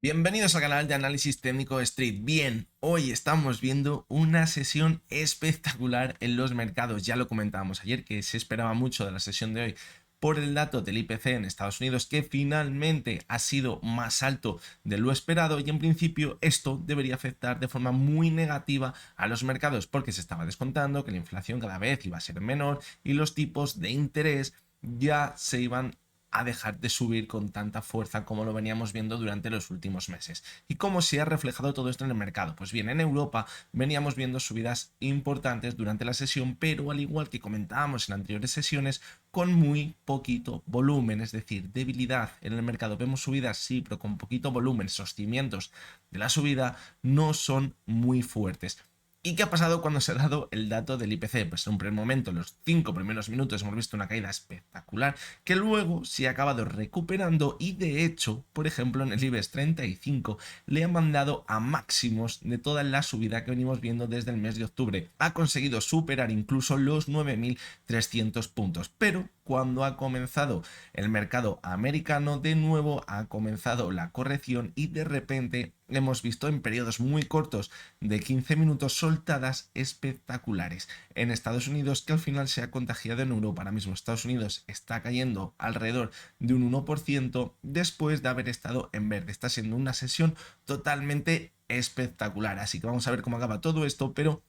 Bienvenidos al canal de análisis técnico Street. Bien, hoy estamos viendo una sesión espectacular en los mercados. Ya lo comentábamos ayer que se esperaba mucho de la sesión de hoy por el dato del IPC en Estados Unidos, que finalmente ha sido más alto de lo esperado, y en principio esto debería afectar de forma muy negativa a los mercados porque se estaba descontando que la inflación cada vez iba a ser menor y los tipos de interés ya se iban a dejar de subir con tanta fuerza como lo veníamos viendo durante los últimos meses. ¿Y cómo se ha reflejado todo esto en el mercado? Pues bien, en Europa veníamos viendo subidas importantes durante la sesión, pero al igual que comentábamos en anteriores sesiones, con muy poquito volumen, es decir, debilidad en el mercado. Vemos subidas, sí, pero con poquito volumen. Esos cimientos de la subida no son muy fuertes. ¿Y qué ha pasado cuando se ha dado el dato del IPC? Pues en un primer momento, en los 5 primeros minutos, hemos visto una caída espectacular que luego se ha acabado recuperando, y de hecho, por ejemplo, en el IBEX 35 le ha mandado a máximos de toda la subida que venimos viendo desde el mes de octubre. Ha conseguido superar incluso los 9.300 puntos, pero cuando ha comenzado el mercado americano, de nuevo ha comenzado la corrección y de repente hemos visto en periodos muy cortos de 15 minutos soltadas espectaculares en Estados Unidos, que al final se ha contagiado en Europa. Ahora mismo Estados Unidos está cayendo alrededor de un 1% después de haber estado en verde. Está siendo una sesión totalmente espectacular, así que vamos a ver cómo acaba todo esto, pero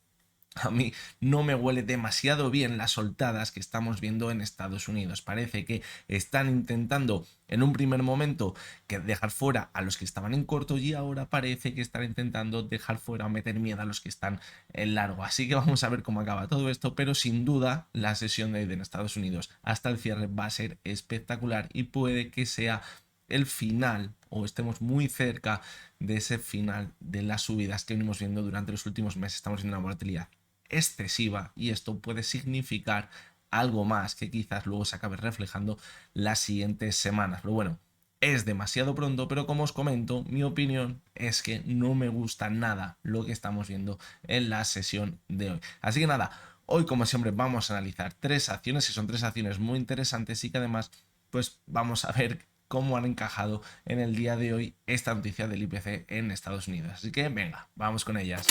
a mí no me huele demasiado bien las soltadas que estamos viendo en Estados Unidos. Parece que están intentando en un primer momento que dejar fuera a los que estaban en corto, y ahora parece que están intentando dejar fuera o meter miedo a los que están en largo. Así que vamos a ver cómo acaba todo esto, pero sin duda la sesión de hoy en Estados Unidos hasta el cierre va a ser espectacular y puede que sea el final o estemos muy cerca de ese final de las subidas que venimos viendo durante los últimos meses. Estamos viendo una volatilidad excesiva y esto puede significar algo más que quizás luego se acabe reflejando las siguientes semanas. Pero bueno, es demasiado pronto, pero como os comento, mi opinión es que no me gusta nada lo que estamos viendo en la sesión de hoy. Así que nada, hoy como siempre vamos a analizar tres acciones, que son tres acciones muy interesantes y que además pues vamos a ver cómo han encajado en el día de hoy esta noticia del IPC en Estados Unidos. Así que venga, vamos con ellas.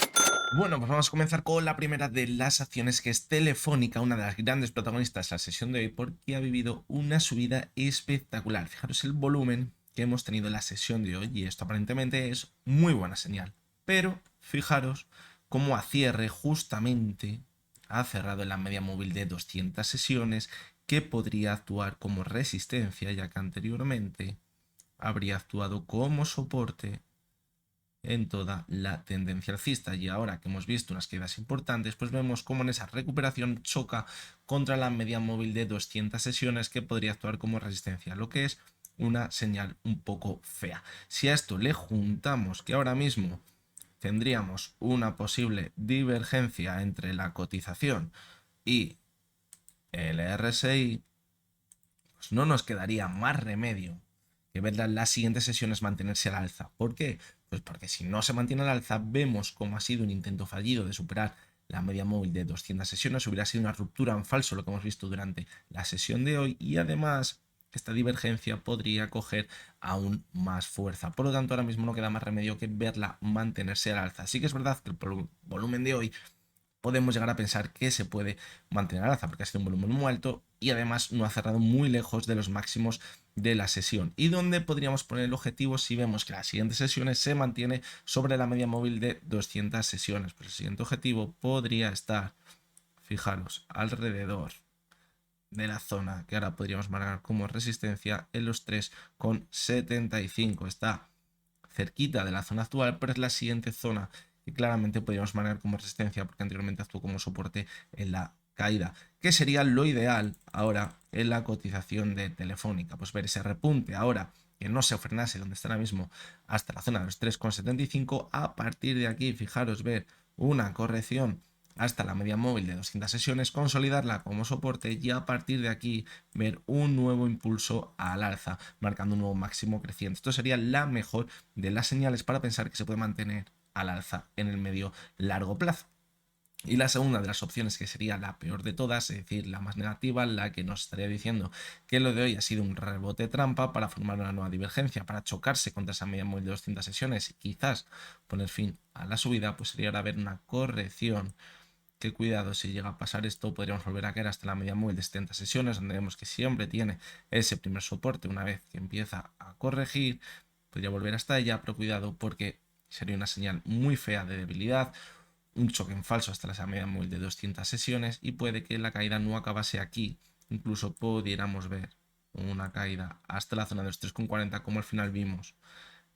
Bueno, pues vamos a comenzar con la primera de las acciones, que es Telefónica, una de las grandes protagonistas de la sesión de hoy, porque ha vivido una subida espectacular. Fijaros el volumen que hemos tenido en la sesión de hoy y esto aparentemente es muy buena señal. Pero fijaros cómo a cierre justamente ha cerrado en la media móvil de 200 sesiones, que podría actuar como resistencia, ya que anteriormente habría actuado como soporte en toda la tendencia alcista. Y ahora que hemos visto unas caídas importantes, pues vemos cómo en esa recuperación choca contra la media móvil de 200 sesiones, que podría actuar como resistencia, lo que es una señal un poco fea. Si a esto le juntamos que ahora mismo tendríamos una posible divergencia entre la cotización y el RSI, pues no nos quedaría más remedio que ver las siguientes sesiones mantenerse al alza. ¿Por qué? Pues porque si no se mantiene al alza, vemos cómo ha sido un intento fallido de superar la media móvil de 200 sesiones, hubiera sido una ruptura en falso lo que hemos visto durante la sesión de hoy, y además esta divergencia podría coger aún más fuerza. Por lo tanto, ahora mismo no queda más remedio que verla mantenerse al alza. Sí que es verdad que el volumen de hoy podemos llegar a pensar que se puede mantener al alza porque ha sido un volumen muy alto y además no ha cerrado muy lejos de los máximos de la sesión. ¿Y dónde podríamos poner el objetivo si vemos que las siguientes sesiones se mantiene sobre la media móvil de 200 sesiones? Pues el siguiente objetivo podría estar, fijaros, alrededor de la zona que ahora podríamos marcar como resistencia en los 3,75. Está cerquita de la zona actual, pero es la siguiente zona que claramente podríamos marcar como resistencia porque anteriormente actuó como soporte en la caída. ¿Qué sería lo ideal ahora en la cotización de Telefónica? Pues ver ese repunte ahora, que no se frenase donde está ahora mismo hasta la zona de los 3,75. A partir de aquí, fijaros, ver una corrección hasta la media móvil de 200 sesiones, consolidarla como soporte y a partir de aquí ver un nuevo impulso al alza, marcando un nuevo máximo creciente. Esto sería la mejor de las señales para pensar que se puede mantener al alza en el medio largo plazo. Y la segunda de las opciones, que sería la peor de todas, es decir, la más negativa, la que nos estaría diciendo que lo de hoy ha sido un rebote trampa para formar una nueva divergencia, para chocarse contra esa media móvil de 200 sesiones y quizás poner fin a la subida, pues sería ahora ver una corrección. Que cuidado, si llega a pasar esto, podríamos volver a caer hasta la media móvil de 70 sesiones, donde vemos que siempre tiene ese primer soporte. Una vez que empieza a corregir, podría volver hasta ella, pero cuidado porque sería una señal muy fea de debilidad, un choque en falso hasta la media móvil de 200 sesiones y puede que la caída no acabase aquí. Incluso pudiéramos ver una caída hasta la zona de los 3,40 como al final vimos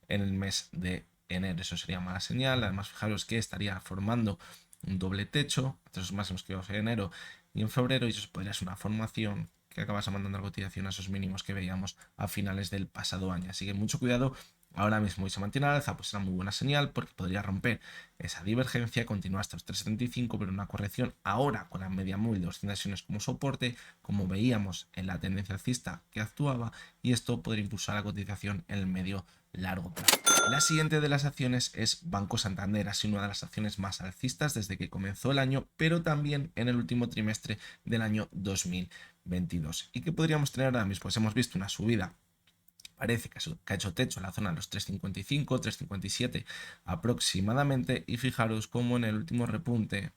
en el mes de enero. Eso sería mala señal. Además, fijaros que estaría formando un doble techo entre esos máximos que vimos en enero y en febrero, y eso podría ser una formación que acabase mandando la cotización a esos mínimos que veíamos a finales del pasado año. Así que mucho cuidado. Ahora mismo, y se mantiene al alza, pues será muy buena señal porque podría romper esa divergencia, continuar hasta los 3,75, pero una corrección ahora con la media móvil de 200 sesiones como soporte, como veíamos en la tendencia alcista que actuaba, y esto podría impulsar la cotización en el medio largo plazo. La siguiente de las acciones es Banco Santander, ha sido una de las acciones más alcistas desde que comenzó el año, pero también en el último trimestre del año 2022. ¿Y qué podríamos tener ahora mismo? Pues hemos visto una subida. Parece que ha hecho techo en la zona de los 3,55, 3,57 aproximadamente, y fijaros cómo en el último repunte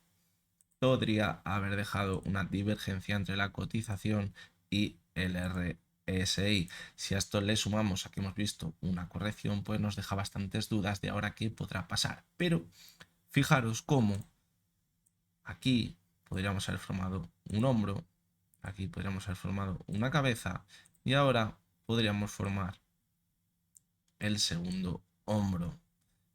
podría haber dejado una divergencia entre la cotización y el RSI. Si a esto le sumamos a que hemos visto una corrección, pues nos deja bastantes dudas de ahora qué podrá pasar. Pero fijaros cómo aquí podríamos haber formado un hombro, aquí podríamos haber formado una cabeza y ahora podríamos formar el segundo hombro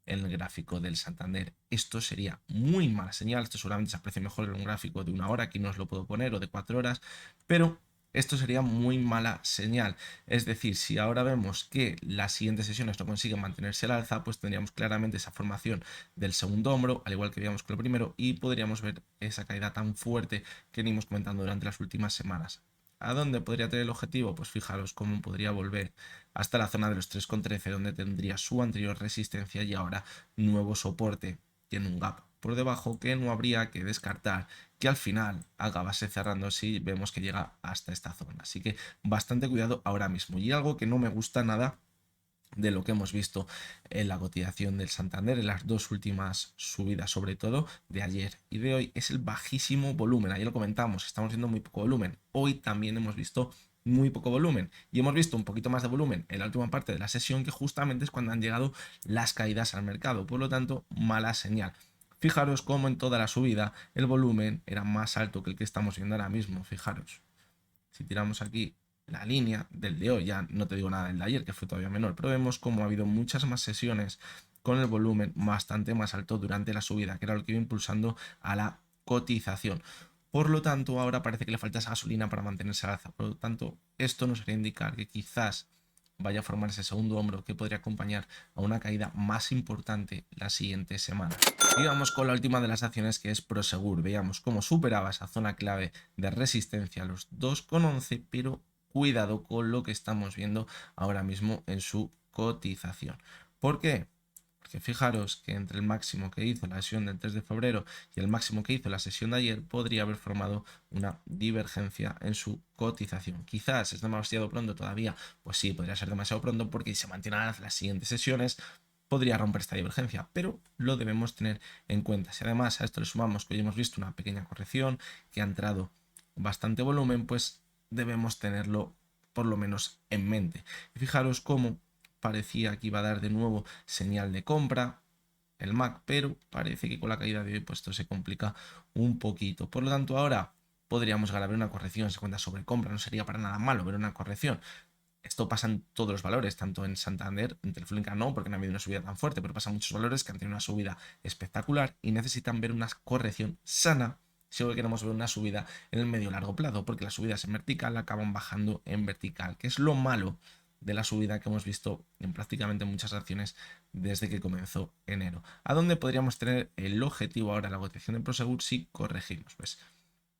en el gráfico del Santander. Esto sería muy mala señal. Esto seguramente se aprecia mejor en un gráfico de 1 hora, aquí no os lo puedo poner, o de 4 horas, pero esto sería muy mala señal. Es decir, si ahora vemos que las siguientes sesiones no consiguen mantenerse al alza, pues tendríamos claramente esa formación del segundo hombro, al igual que veíamos con el primero, y podríamos ver esa caída tan fuerte que venimos comentando durante las últimas semanas. ¿A dónde podría tener el objetivo? Pues fijaros cómo podría volver hasta la zona de los 3,13, donde tendría su anterior resistencia y ahora nuevo soporte. Tiene un gap por debajo que no habría que descartar que al final acabase cerrando si vemos que llega hasta esta zona. Así que bastante cuidado ahora mismo. Y algo que no me gusta nada de lo que hemos visto en la cotización del Santander en las dos últimas subidas, sobre todo de ayer y de hoy, es el bajísimo volumen. Ayer lo comentamos, estamos viendo muy poco volumen. Hoy también hemos visto muy poco volumen y hemos visto un poquito más de volumen en la última parte de la sesión, que justamente es cuando han llegado las caídas al mercado. Por lo tanto, mala señal. Fijaros cómo en toda la subida el volumen era más alto que el que estamos viendo ahora mismo. Fijaros, si tiramos aquí la línea del de hoy, ya no te digo nada del de ayer, que fue todavía menor, pero vemos como ha habido muchas más sesiones con el volumen bastante más alto durante la subida, que era lo que iba impulsando a la cotización. Por lo tanto, ahora parece que le falta esa gasolina para mantenerse al alza. Por lo tanto, esto nos haría indicar que quizás vaya a formar ese segundo hombro que podría acompañar a una caída más importante la siguiente semana. Y vamos con la última de las acciones, que es Prosegur. Veíamos cómo superaba esa zona clave de resistencia a los 2,11, pero cuidado con lo que estamos viendo ahora mismo en su cotización. ¿Por qué? Porque fijaros que entre el máximo que hizo la sesión del 3 de febrero y el máximo que hizo la sesión de ayer podría haber formado una divergencia en su cotización. Quizás es demasiado pronto todavía, pues sí, podría ser demasiado pronto, porque si se mantienen las siguientes sesiones podría romper esta divergencia, pero lo debemos tener en cuenta. Si además a esto le sumamos que hoy hemos visto una pequeña corrección, que ha entrado bastante volumen, pues debemos tenerlo por lo menos en mente. Y fijaros cómo parecía que iba a dar de nuevo señal de compra el MAC, pero parece que con la caída de hoy pues esto se complica un poquito. Por lo tanto, ahora podríamos ganar una corrección, se cuenta sobre compra, no sería para nada malo ver una corrección. Esto pasa en todos los valores, tanto en Santander, en Telefónica no, porque no ha habido una subida tan fuerte, pero pasa en muchos valores que han tenido una subida espectacular y necesitan ver una corrección sana si hoy queremos ver una subida en el medio largo plazo, porque las subidas en vertical acaban bajando en vertical, que es lo malo de la subida que hemos visto en prácticamente muchas acciones desde que comenzó enero. ¿A dónde podríamos tener el objetivo ahora, la cotización de Prosegur, si corregimos? Pues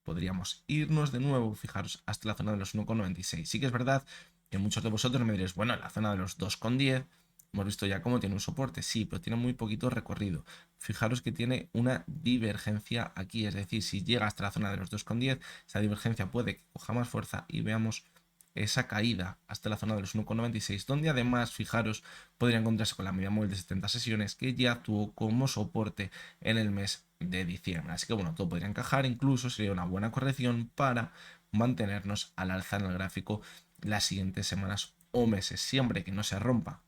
podríamos irnos de nuevo, fijaros, hasta la zona de los 1,96. Sí que es verdad que muchos de vosotros me diréis, bueno, en la zona de los 2,10 Hemos visto ya cómo tiene un soporte, sí, pero tiene muy poquito recorrido. Fijaros que tiene una divergencia aquí, es decir, si llega hasta la zona de los 2,10, esa divergencia puede que coja más fuerza y veamos esa caída hasta la zona de los 1,96, donde además, fijaros, podría encontrarse con la media móvil de 70 sesiones que ya actuó como soporte en el mes de diciembre. Así que bueno, todo podría encajar, incluso sería una buena corrección para mantenernos al alza en el gráfico las siguientes semanas o meses, siempre que no se rompa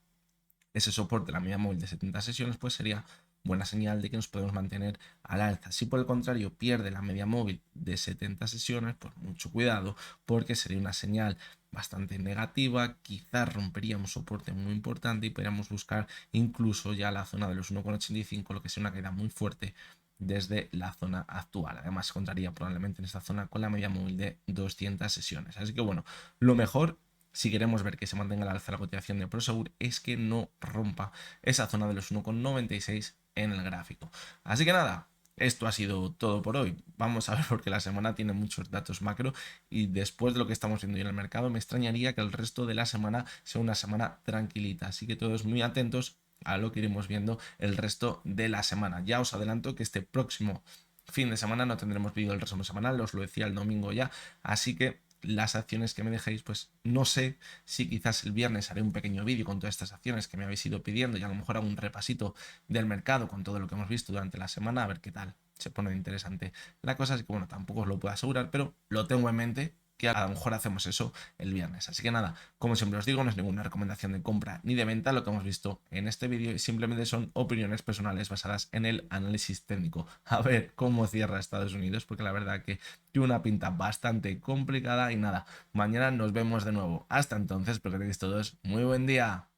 ese soporte, la media móvil de 70 sesiones, pues sería buena señal de que nos podemos mantener al alza. Si por el contrario pierde la media móvil de 70 sesiones, pues mucho cuidado, porque sería una señal bastante negativa, quizás rompería un soporte muy importante y podríamos buscar incluso ya la zona de los 1,85, lo que sería una caída muy fuerte desde la zona actual. Además, contaría probablemente en esta zona con la media móvil de 200 sesiones. Así que bueno, lo mejor si queremos ver que se mantenga al alza la cotización de Prosegur es que no rompa esa zona de los 1,96 en el gráfico. Así que nada, esto ha sido todo por hoy. Vamos a ver porque la semana tiene muchos datos macro y después de lo que estamos viendo hoy en el mercado me extrañaría que el resto de la semana sea una semana tranquilita. Así que todos muy atentos a lo que iremos viendo el resto de la semana. Ya os adelanto que este próximo fin de semana no tendremos vídeo del resumen semanal, os lo decía el domingo ya, así que las acciones que me dejéis, pues no sé si quizás el viernes haré un pequeño vídeo con todas estas acciones que me habéis ido pidiendo y a lo mejor hago un repasito del mercado con todo lo que hemos visto durante la semana, a ver qué tal se pone interesante la cosa, así que bueno, tampoco os lo puedo asegurar, pero lo tengo en mente que a lo mejor hacemos eso el viernes. Así que nada, como siempre os digo, no es ninguna recomendación de compra ni de venta lo que hemos visto en este vídeo, simplemente son opiniones personales basadas en el análisis técnico. A ver cómo cierra Estados Unidos, porque la verdad que tiene una pinta bastante complicada y nada, mañana nos vemos de nuevo. Hasta entonces, espero que tengáis todos muy buen día.